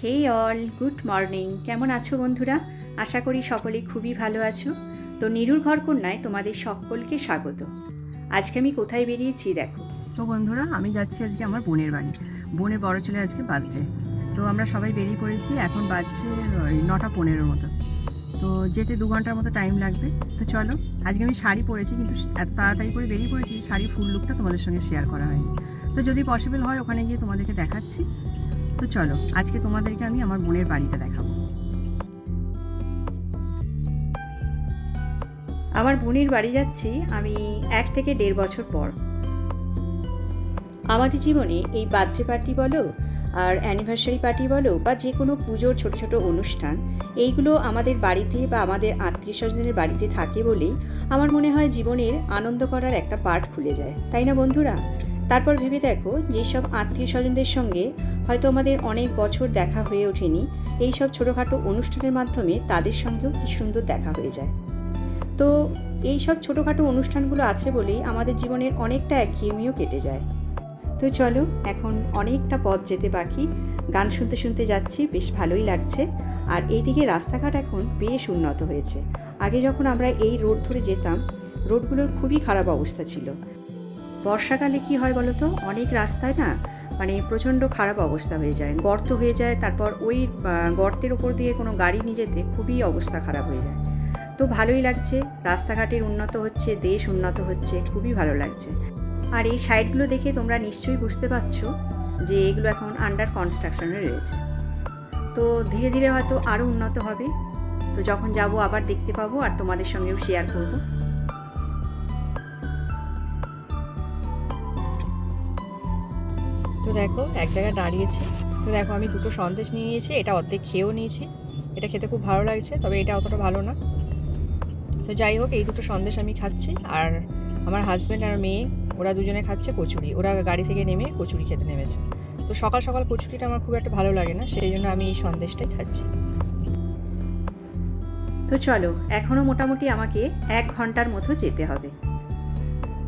হে all, good morning. কেমন আছো বন্ধুরা? আশা করি সকলেই খুবই ভালো আছো। তো নিরুর ঘরকন্যায় তোমাদের সকলকে স্বাগত। আজকে আমি কোথায় বেরিয়েছি দেখো। তো বন্ধুরা, আমি যাচ্ছি আজকে আমার বোনের বাড়ি। বোনের বড় ছেলে আজকে বার্থডে। তো আমরা সবাই বেরিয়ে পড়েছি। এখন বাজছে 9:15 মতো। তো যেতে 2 ঘন্টার মতো টাইম লাগবে। তো চলো, আজকে আমি শাড়ি পরেছি, কিন্তু এত তাড়াতাড়ি করে বেরিয়ে পড়েছি শাড়ির ফুল লুকটা তোমাদের সঙ্গে শেয়ার করা হয়নি। তো যদি পসিবল হয় ওখানে গিয়ে তোমাদেরকে দেখাচ্ছি। তো চলো, আজকে তোমাদেরকে আমি আমার বোনের বাড়িটা দেখাবো। আমার বোনের বাড়ি যাচ্ছি আমি 1 থেকে 1.5 বছর পর। আমাদের জীবনে এই বার্থডে পার্টি বলো আর অ্যানিভার্সারি পার্টি বলো বা যে কোনো পুজোর ছোট ছোট অনুষ্ঠান, এইগুলো আমাদের বাড়িতে বা আমাদের আত্মীয় স্বজনের বাড়িতে থাকে বলেই আমার মনে হয় জীবনের আনন্দ করার একটা পার্ট খুলে যায়, তাই না বন্ধুরা? তারপর ভেবে দেখো, যেসব আত্মীয় স্বজনদের সঙ্গে হয়তো আমাদের অনেক বছর দেখা হয়ে ওঠেনি, এই সব ছোটোখাটো অনুষ্ঠানের মাধ্যমে তাদের সঙ্গেও কি সুন্দর দেখা হয়ে যায়। তো এই সব ছোটোখাটো অনুষ্ঠানগুলো আছে বলেই আমাদের জীবনের অনেকটা একঘেয়েমিও কেটে যায়। তো চলো, এখন অনেকটা পথ যেতে বাকি। গান শুনতে শুনতে যাচ্ছি, বেশ ভালোই লাগছে। আর এইদিকে রাস্তাঘাট এখন বেশ উন্নত হয়েছে। আগে যখন আমরা এই রোড ধরে যেতাম, রোডগুলোর খুবই খারাপ অবস্থা ছিল। বর্ষাকালে কি হয় বলো তো, অনেক রাস্তায় না মানে প্রচণ্ড খারাপ অবস্থা হয়ে যায়, গর্ত হয়ে যায়। তারপর ওই গর্তের ওপর দিয়ে কোনো গাড়ি নিয়ে যেতে খুবই অবস্থা খারাপ হয়ে যায়। তো ভালোই লাগছে, রাস্তাঘাটের উন্নত হচ্ছে, দেশ উন্নত হচ্ছে, খুবই ভালো লাগছে। আর এই সাইডগুলো দেখে তোমরা নিশ্চয়ই বুঝতে পারছো যে এগুলো এখন আন্ডার কনস্ট্রাকশনে রয়েছে। তো ধীরে ধীরে হয়তো আরও উন্নত হবে। তো যখন যাব আবার দেখতে পাবো আর তোমাদের সঙ্গেও শেয়ার করব। তো দেখো, এক জায়গায় দাঁড়িয়েছি। তো দেখো, আমি 2টো সন্দেশ নিয়ে নিয়েছি। এটা অর্ধেক খেয়েও নিয়েছি। এটা খেতে খুব ভালো লাগছে, তবে এটা অতটা ভালো না। তো যাই হোক, এই 2টো সন্দেশ আমি খাচ্ছি। আর আমার হাজব্যান্ড আর মেয়ে, ওরা দুজনে খাচ্ছে কচুরি। ওরা গাড়ি থেকে নেমে কচুরি খেতে নেমেছে। তো সকাল সকাল কচুরিটা আমার খুব একটা ভালো লাগে না, সেই জন্য আমি এই সন্দেশটাই খাচ্ছি। তো চলো, এখনও মোটামুটি আমাকে 1 ঘন্টার মতো যেতে হবে।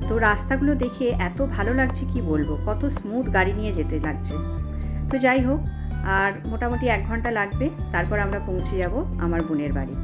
তো রাস্তাগুলো দেখে এত ভালো লাগছে কি বলবো, কত স্মুথ গাড়ি নিয়ে যেতে লাগছে। তো যাই হোক, আর মোটামুটি 1 ঘন্টা লাগবে, তারপর আমরা পৌঁছে যাব আমার বোনের বাড়ি।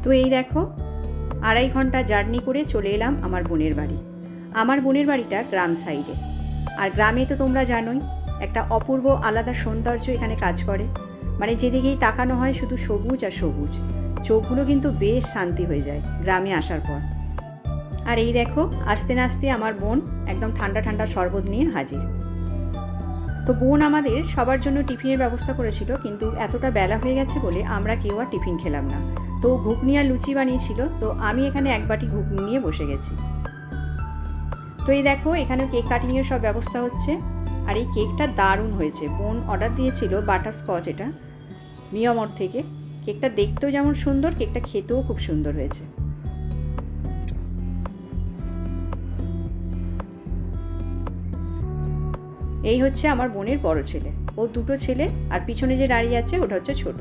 তো এই দেখো, 2.5 ঘন্টা জার্নি করে চলে এলাম আমার বোনের বাড়ি। আমার বোনের বাড়িটা গ্রাম সাইডে। আর গ্রামে তো তোমরা জানোই, একটা অপূর্ব আলাদা সৌন্দর্য এখানে কাজ করে। মানে যেদিকেই তাকানো হয় শুধু সবুজ আর সবুজ। চোখগুলো কিন্তু বেশ শান্তি হয়ে যায় গ্রামে আসার পর। আর এই দেখো, আস্তে না আস্তে আমার বোন একদম ঠান্ডা ঠান্ডা শরবত নিয়ে হাজির। তো বোন আমাদের সবার জন্য টিফিনের ব্যবস্থা করেছিল, কিন্তু এতটা বেলা হয়ে গেছে বলে আমরা কেউ আর টিফিন খেলাম না। তো ঘুগনি আর লুচি বানিয়েছিল, তো আমি এখানে 1 বাটি ঘুগনি নিয়ে বসে গেছি। তো এই দেখো, এখানেও কেক কাটিংয়ের সব ব্যবস্থা হচ্ছে। আর এই কেকটা দারুণ হয়েছে। বোন অর্ডার দিয়েছিল বাটারস্কচ, এটা মিয়ামর থেকে। কেকটা দেখতেও যেমন সুন্দর, কেকটা খেতেও খুব সুন্দর হয়েছে। এই হচ্ছে আমার বোনের বড় ছেলে, ও 2টো ছেলে। আর পিছনে যে দাঁড়িয়ে আছে ওটা হচ্ছে ছোট।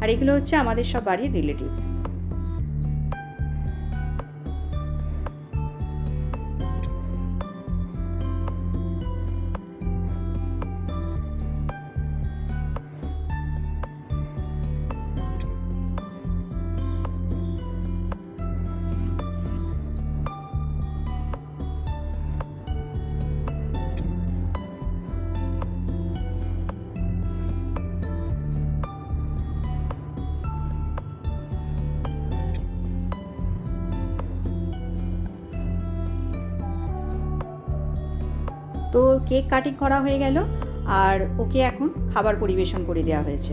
আর এগুলো হচ্ছে আমাদের সব বাড়ির রিলেটিভস। তো কেক কাটিং করা হয়ে গেল, আর ওকে এখন খাবার পরিবেশন করে দেওয়া হয়েছে।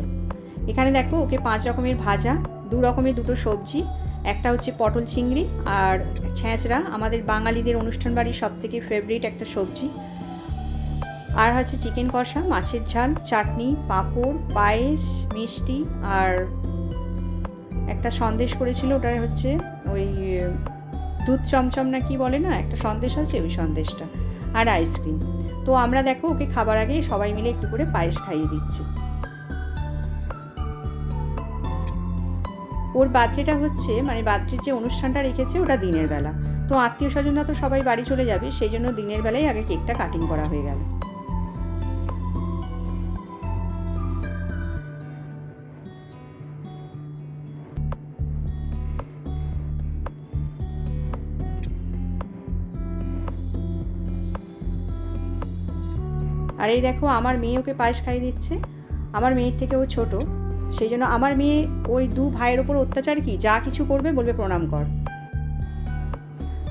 এখানে দেখো, ওকে 5 রকমের ভাজা, 2 রকমের 2টো সবজি, একটা হচ্ছে পটল চিংড়ি আর ছ্যাঁচড়া, আমাদের বাঙালিদের অনুষ্ঠান বাড়ির সবথেকে ফেভারিট একটা সবজি। আর হচ্ছে চিকেন কষা, মাছের ঝাল, চাটনি, পাঁপড়, পায়েস, মিষ্টি, আর একটা সন্দেশ করেছিল, ওটা হচ্ছে ওই দুধ চমচম না কি বলে না, একটা সন্দেশ আছে, ওই সন্দেশটা, আর আইসক্রিম। তো আমরা দেখো ওকে খাবার আগে সবাই মিলে একটু করে পায়েস খাইয়ে দিচ্ছি। ওর বার্থডেটা হচ্ছে মানে বার্থডের যে অনুষ্ঠানটা রেখেছে ওটা দিনের বেলা, তো আত্মীয় স্বজনরা তো সবাই বাড়ি চলে যাবে, সেই জন্য দিনের বেলায় আগে কেকটা কাটিং করা হয়ে গেল। আর এই দেখো আমার মেয়ে ওকে পায়েস খাইয়ে দিচ্ছে। আমার মেয়ের থেকে ও ছোট, সেই জন্য আমার মেয়ে ওই দু ভাইয়ের ওপর অত্যাচার কি, যা কিছু করবে বলবে প্রণাম কর।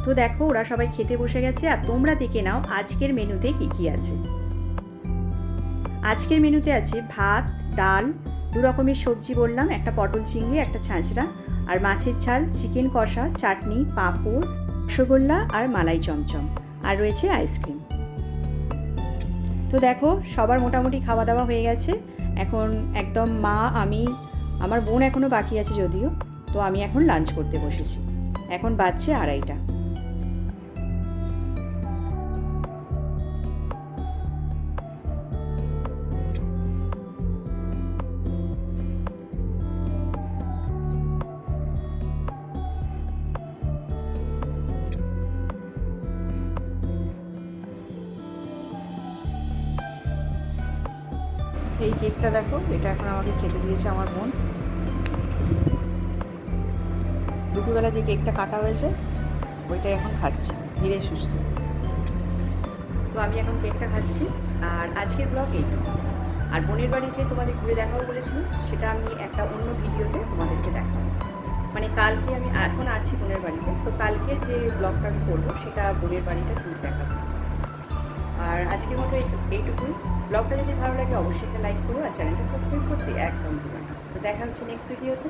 তো দেখো ওরা সবাই খেতে বসে গেছে, আর তোমরা দেখে নাও আজকের মেনুতে কি কি আছে। আজকের মেনুতে আছে ভাত, ডাল, 2 রকমের সবজি বললাম, একটা পটল চিংড়ি, একটা ছাঁচড়া, আর মাছের ঝাল, চিকেন কষা, চাটনি, পাঁপড়, রসগোল্লা আর মালাই চমচম, আর রয়েছে আইসক্রিম। তো দেখো সবার মোটামুটি খাওয়া দাওয়া হয়ে গেছে, এখন একদম মা, আমি, আমার বোন এখনও বাকি আছে যদিও, তো আমি এখন লাঞ্চ করতে বসেছি। এখন বাজছে 2:30। এই কেকটা দেখো, এটা এখন আমাকে খেতে দিয়েছে আমার বোন। দুপুরবেলা যে কেকটা কাটা হয়েছে ওইটাই এখন খাচ্ছি ধীরে সুস্থ। তো আমি এখন কেকটা খাচ্ছি। আর আজকের ব্লগ এইটুকু। আর বোনের বাড়ি যে তোমাদের ঘুরে দেখাবো বলেছিলাম, সেটা আমি একটা অন্য ভিডিওতে তোমাদেরকে দেখাবো। মানে কালকে আমি এখন আছি বোনের বাড়িতে, তো কালকে যে ব্লগটা আমি করবো সেটা বোনের বাড়িটা ঘুরে দেখাবো। আর আজকের মতো এইটুকুই। ব্লগটা যদি ভালো লাগে অবশ্যই একটা লাইক করো, আর চ্যানেলটা সাবস্ক্রাইব করতে একদম ভুলো না। তো দেখা হচ্ছে নেক্সট ভিডিওতে।